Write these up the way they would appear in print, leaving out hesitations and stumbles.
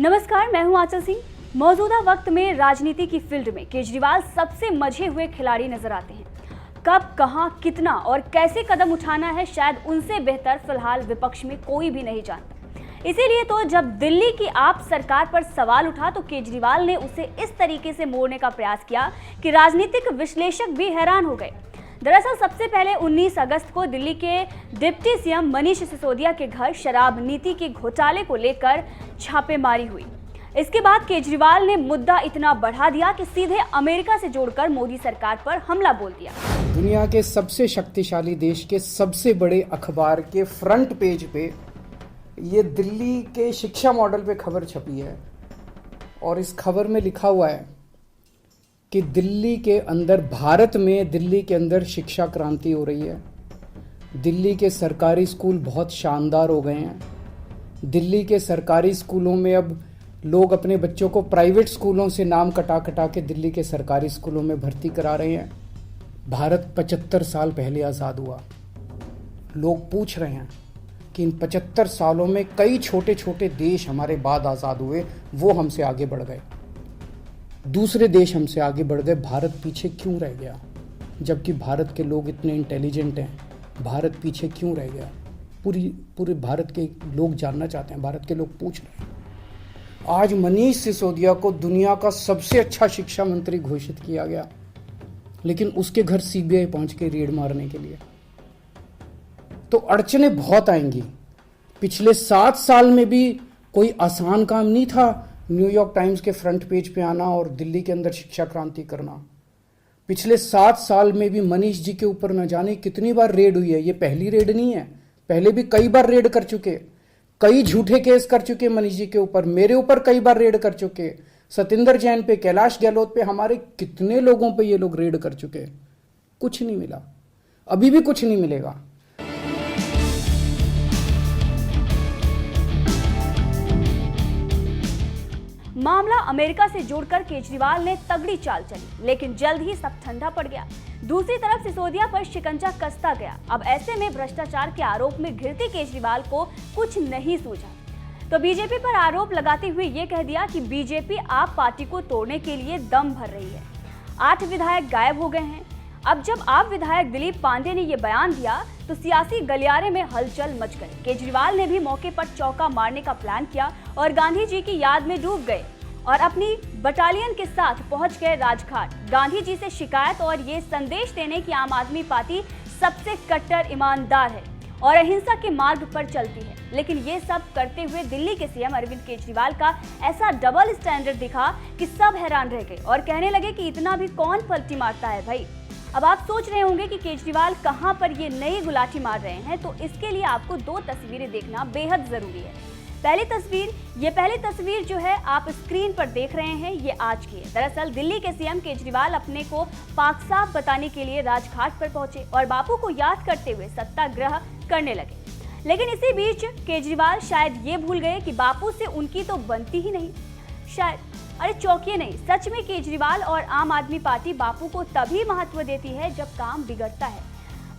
नमस्कार, मैं हूं आंचल सिंह। मौजूदा वक्त में राजनीति की फील्ड में केजरीवाल सबसे मंझे हुए खिलाड़ी नजर आते हैं। कब, कहां, कितना और कैसे कदम उठाना है, शायद उनसे बेहतर फिलहाल विपक्ष में कोई भी नहीं जानता। इसीलिए तो जब दिल्ली की आप सरकार पर सवाल उठा तो केजरीवाल ने उसे इस तरीके से मोड़ने का प्रयास किया कि राजनीतिक विश्लेषक भी हैरान हो गए। दरअसल सबसे पहले 19 अगस्त को दिल्ली के डिप्टी सीएम मनीष सिसोदिया के घर शराब नीति के घोटाले को लेकर छापेमारी हुई। इसके बाद केजरीवाल ने मुद्दा इतना बढ़ा दिया कि सीधे अमेरिका से जोड़कर मोदी सरकार पर हमला बोल दिया। दुनिया के सबसे शक्तिशाली देश के सबसे बड़े अखबार के फ्रंट पेज पे ये दिल्ली के शिक्षा मॉडल पे खबर छपी है और इस खबर में लिखा हुआ है कि दिल्ली के अंदर, भारत में दिल्ली के अंदर शिक्षा क्रांति हो रही है। दिल्ली के सरकारी स्कूल बहुत शानदार हो गए हैं। दिल्ली के सरकारी स्कूलों में अब लोग अपने बच्चों को प्राइवेट स्कूलों से नाम कटा कटा के दिल्ली के सरकारी स्कूलों में भर्ती करा रहे हैं। भारत 75 साल पहले आज़ाद हुआ। लोग पूछ रहे हैं कि इन 75 सालों में कई छोटे छोटे देश हमारे बाद आज़ाद हुए, वो हमसे आगे बढ़ गए। दूसरे देश हमसे आगे बढ़ गए, भारत पीछे क्यों रह गया? जबकि भारत के लोग इतने इंटेलिजेंट हैं, भारत पीछे क्यों रह गया? पूरे भारत के लोग जानना चाहते हैं, भारत के लोग पूछ रहे हैं। आज मनीष सिसोदिया को दुनिया का सबसे अच्छा शिक्षा मंत्री घोषित किया गया, लेकिन उसके घर सीबीआई पहुंच के रेड मारने के लिए। तो अड़चनें बहुत आएंगी। पिछले 7 साल में भी कोई आसान काम नहीं था न्यूयॉर्क टाइम्स के फ्रंट पेज पे आना और दिल्ली के अंदर शिक्षा क्रांति करना। पिछले 7 साल में भी मनीष जी के ऊपर न जाने कितनी बार रेड हुई है। ये पहली रेड नहीं है, पहले भी कई बार रेड कर चुके, कई झूठे केस कर चुके मनीष जी के ऊपर, मेरे ऊपर कई बार रेड कर चुके, सतिंदर जैन पे, कैलाश गहलोत पे, हमारे कितने लोगों पे ये लोग रेड कर चुके। कुछ नहीं मिला, अभी भी कुछ नहीं मिलेगा। मामला अमेरिका से जोड़कर केजरीवाल ने तगड़ी चाल चली, लेकिन जल्द ही सब ठंडा पड़ गया। दूसरी तरफ सिसोदिया पर शिकंजा कसता गया। अब ऐसे में भ्रष्टाचार के आरोप में घिरते केजरीवाल को कुछ नहीं सूझा, तो बीजेपी पर आरोप लगाते हुए ये कह दिया कि बीजेपी आप पार्टी को तोड़ने के लिए दम भर रही है। 8 विधायक गायब हो गए हैं। अब जब आप विधायक दिलीप पांडे ने ये बयान दिया तो सियासी गलियारे में हलचल मच गई। केजरीवाल ने भी मौके पर चौका मारने का प्लान किया और गांधी जी की याद में डूब गए और अपनी बटालियन के साथ पहुंच गए राजघाट। गांधी जी से शिकायत और ये संदेश देने की आम आदमी पार्टी सबसे कट्टर ईमानदार है और अहिंसा के मार्ग पर चलती है। लेकिन ये सब करते हुए दिल्ली के सीएम अरविंद केजरीवाल का ऐसा डबल स्टैंडर्ड दिखा कि सब हैरान रह गए और कहने लगे कि इतना भी कौन पलटी मारता है भाई। अब आप सोच रहे होंगे कि केजरीवाल कहां पर ये नई गुलाटी मार रहे हैं, तो इसके लिए आपको 2 तस्वीरें देखना बेहद जरूरी है। पहली तस्वीर जो है आप स्क्रीन पर देख रहे हैं, ये आज की है। दरअसल दिल्ली के सीएम केजरीवाल अपने को पाक साफ बताने के लिए राजघाट पर पहुंचे और बापू को याद करते हुए सत्याग्रह करने लगे। लेकिन इसी बीच केजरीवाल शायद ये भूल गए कि बापू से उनकी तो बनती ही नहीं। शायद, अरे चौंकिए नहीं, सच में केजरीवाल और आम आदमी पार्टी बापू को तभी महत्व देती है जब काम बिगड़ता है।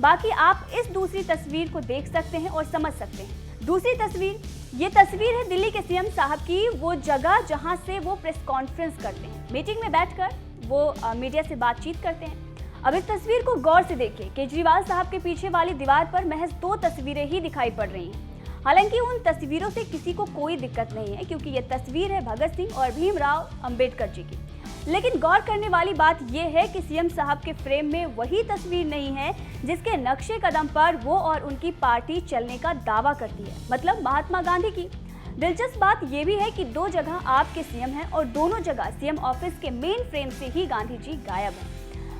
बाकी आप इस दूसरी तस्वीर को देख सकते हैं और समझ सकते हैं। दूसरी तस्वीर, ये तस्वीर है दिल्ली के सीएम साहब की, वो जगह जहां से वो प्रेस कॉन्फ्रेंस करते हैं। मीटिंग में बैठकर वो मीडिया से बातचीत करते हैं। अब इस तस्वीर को गौर से देखिए। केजरीवाल साहब के पीछे वाली दीवार पर महज 2 तस्वीरें ही दिखाई पड़ रही हैं। हालांकि उन तस्वीरों से किसी को कोई दिक्कत नहीं है, क्योंकि ये तस्वीर है भगत सिंह और भीमराव अंबेडकर जी की। लेकिन गौर करने वाली बात यह है कि सीएम साहब के फ्रेम में वही तस्वीर नहीं है जिसके नक्शे कदम पर वो और उनकी पार्टी चलने का दावा करती है, मतलब महात्मा गांधी की। दिलचस्प बात यह भी है कि 2 जगह आपके सीएम हैं और दोनों जगह सीएम ऑफिस के मेन फ्रेम से ही गांधी जी गायब हैं।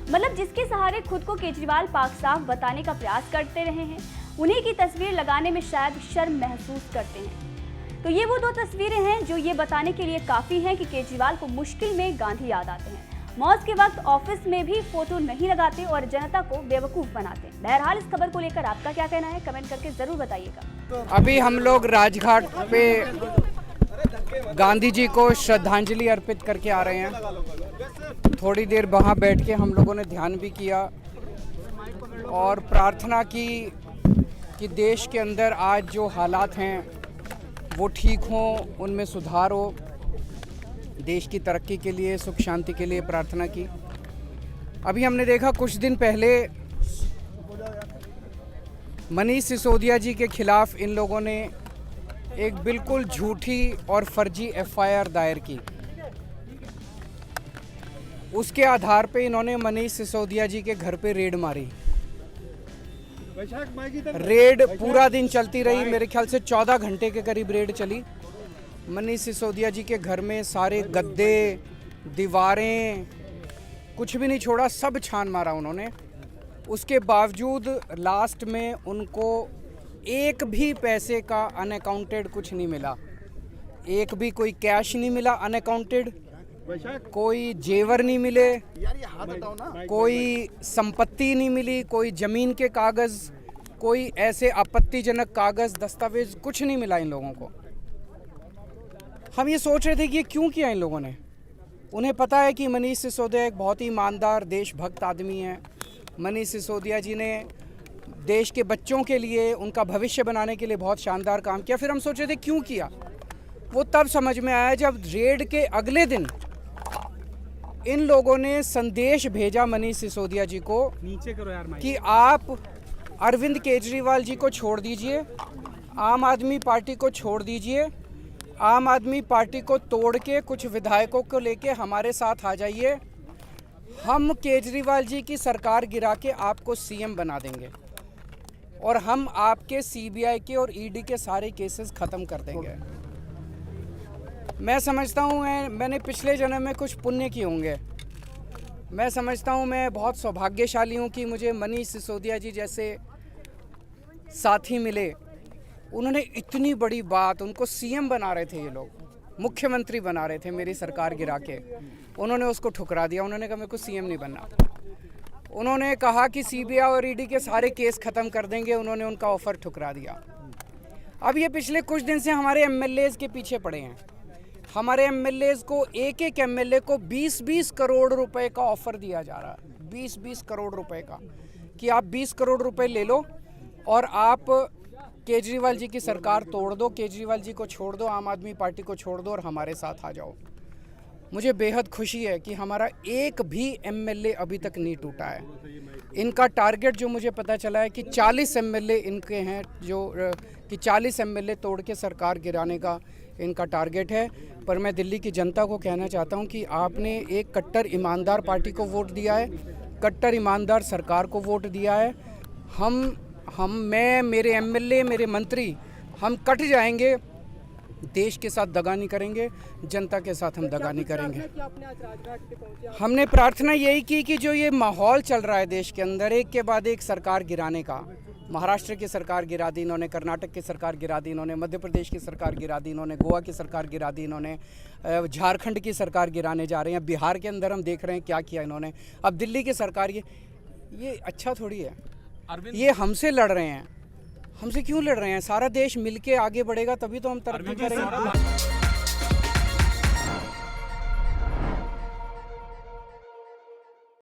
मतलब जिसके सहारे खुद को केजरीवाल पाक साफ बताने का प्रयास करते रहे हैं, उन्हीं की तस्वीर लगाने में शायद शर्म महसूस करते हैं। तो ये वो 2 तस्वीरें हैं जो ये बताने के लिए काफी हैं कि केजरीवाल को मुश्किल में गांधी याद आते हैं। मौज के वक्त ऑफिस में भी फोटो नहीं लगाते और जनता को बेवकूफ बनाते हैं। बहरहाल इस खबर को लेकर आपका क्या कहना है, कमेंट करके जरूर बताइएगा। अभी हम लोग राजघाट पे गांधी जी को श्रद्धांजलि अर्पित करके आ रहे हैं। थोड़ी देर वहाँ बैठ के हम लोगों ने ध्यान भी किया और प्रार्थना की कि देश के अंदर आज जो हालात हैं वो ठीक हों, उनमें सुधार हो देश की तरक्की के लिए, सुख शांति के लिए प्रार्थना की। अभी हमने देखा कुछ दिन पहले मनीष सिसोदिया जी के खिलाफ इन लोगों ने एक बिल्कुल झूठी और फर्जी एफआईआर दायर की। उसके आधार पे इन्होंने मनीष सिसोदिया जी के घर पे रेड मारी। रेड पूरा दिन चलती रही, मेरे ख्याल से 14 घंटे के करीब रेड चली। मनीष सिसोदिया जी के घर में सारे गद्दे, दीवारें, कुछ भी नहीं छोड़ा, सब छान मारा उन्होंने। उसके बावजूद लास्ट में उनको एक भी पैसे का अनअकाउंटेड कुछ नहीं मिला, एक भी कोई कैश नहीं मिला अनअकाउंटेड, कोई जेवर नहीं मिले, कोई संपत्ति नहीं मिली, कोई ज़मीन के कागज़, कोई ऐसे आपत्तिजनक कागज़, दस्तावेज कुछ नहीं मिला इन लोगों को। हम ये सोच रहे थे कि ये क्यों किया इन लोगों ने। उन्हें पता है कि मनीष सिसोदिया एक बहुत ही ईमानदार, देशभक्त आदमी है। मनीष सिसोदिया जी ने देश के बच्चों के लिए, उनका भविष्य बनाने के लिए बहुत शानदार काम किया। फिर हम सोच रहे थे क्यों किया। वो तब समझ में आया जब रेड के अगले दिन इन लोगों ने संदेश भेजा मनीष सिसोदिया जी को, नीचे करो यार कि आप अरविंद केजरीवाल जी को छोड़ दीजिए, आम आदमी पार्टी को छोड़ दीजिए, आम आदमी पार्टी को तोड़ के कुछ विधायकों को लेके हमारे साथ आ जाइए, हम केजरीवाल जी की सरकार गिरा के आपको सीएम बना देंगे और हम आपके सीबीआई के और ईडी के सारे केसेस ख़त्म कर देंगे। मैं समझता हूँ मैंने पिछले जन्म में कुछ पुण्य किए होंगे। मैं समझता हूँ मैं बहुत सौभाग्यशाली हूँ कि मुझे मनीष सिसोदिया जी जैसे साथी मिले। उन्होंने इतनी बड़ी बात, उनको सीएम बना रहे थे ये लोग, मुख्यमंत्री बना रहे थे मेरी सरकार गिरा के, उन्होंने उसको ठुकरा दिया। उन्होंने कहा मेरे को सीएम नहीं बनना। उन्होंने कहा कि सीबीआई और ईडी के सारे केस ख़त्म कर देंगे, उन्होंने उनका ऑफ़र ठुकरा दिया। अब ये पिछले कुछ दिन से हमारे एमएलएज़ के पीछे पड़े हैं। हमारे एमएलएज़ को एक एमएलए को 20-20 करोड़ रुपए का ऑफ़र दिया जा रहा है, 20-20 करोड़ रुपए का, कि आप 20 करोड़ रुपए ले लो और आप केजरीवाल जी की सरकार तोड़ दो, केजरीवाल जी को छोड़ दो, आम आदमी पार्टी को छोड़ दो और हमारे साथ आ जाओ। मुझे बेहद खुशी है कि हमारा एक भी एमएलए अभी तक नहीं टूटा है। इनका टारगेट जो मुझे पता चला है कि 40 एमएलए इनके हैं, जो कि 40 एमएलए तोड़ के सरकार गिराने का इनका टारगेट है। पर मैं दिल्ली की जनता को कहना चाहता हूं कि आपने एक कट्टर ईमानदार पार्टी को वोट दिया है, कट्टर ईमानदार सरकार को वोट दिया है। मैं, मेरे एमएलए, मेरे मंत्री, हम कट जाएंगे, देश के साथ दगा नहीं करेंगे, जनता के साथ हम दगा नहीं करेंगे। हमने प्रार्थना यही की कि जो ये माहौल चल रहा है देश के अंदर, एक के बाद एक सरकार गिराने का, महाराष्ट्र की सरकार गिरा दी इन्होंने, कर्नाटक की सरकार गिरा दी इन्होंने, मध्य प्रदेश की सरकार गिरा दी इन्होंने, गोवा की सरकार गिरा दी इन्होंने, झारखंड की सरकार गिराने जा रहे हैं, बिहार के अंदर हम देख रहे हैं क्या किया इन्होंने, अब दिल्ली की सरकार। ये अच्छा थोड़ी है। ये हमसे लड़ रहे हैं। हमसे क्यों लड़ रहे हैं? सारा देश मिलके आगे बढ़ेगा तभी तो हम तरक्की करेंगे।